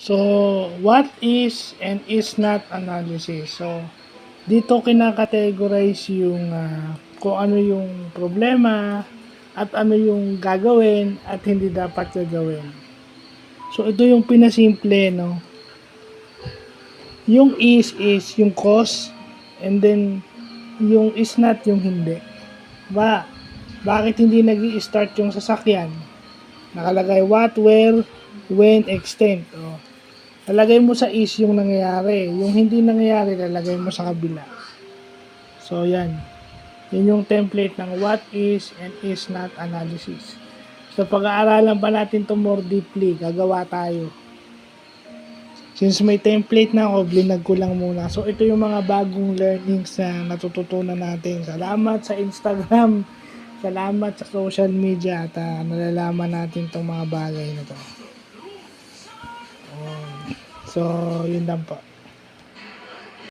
So, what is and is not analysis? So, dito kinakategorize yung kung ano yung problema at ano yung gagawin at hindi dapat gagawin. So, ito yung pinasimple, no? Yung is yung cause, and then yung is not yung hindi. Bakit hindi nag-i-start yung sasakyan? Nakalagay what, where, when, extent. Oh. Lalagay mo sa is yung nangyayari. Yung hindi nangyayari, lalagay mo sa kabila. So, yan. Yan yung template ng what is and is not analysis. So, pag-aaralan pa natin to more deeply, gagawa tayo. Since may template na ako, blinag ko lang muna. So, ito yung mga bagong learnings na natututunan natin. Salamat sa Instagram. Salamat sa social media at nalalaman natin itong mga bagay na to. So, yun lang po.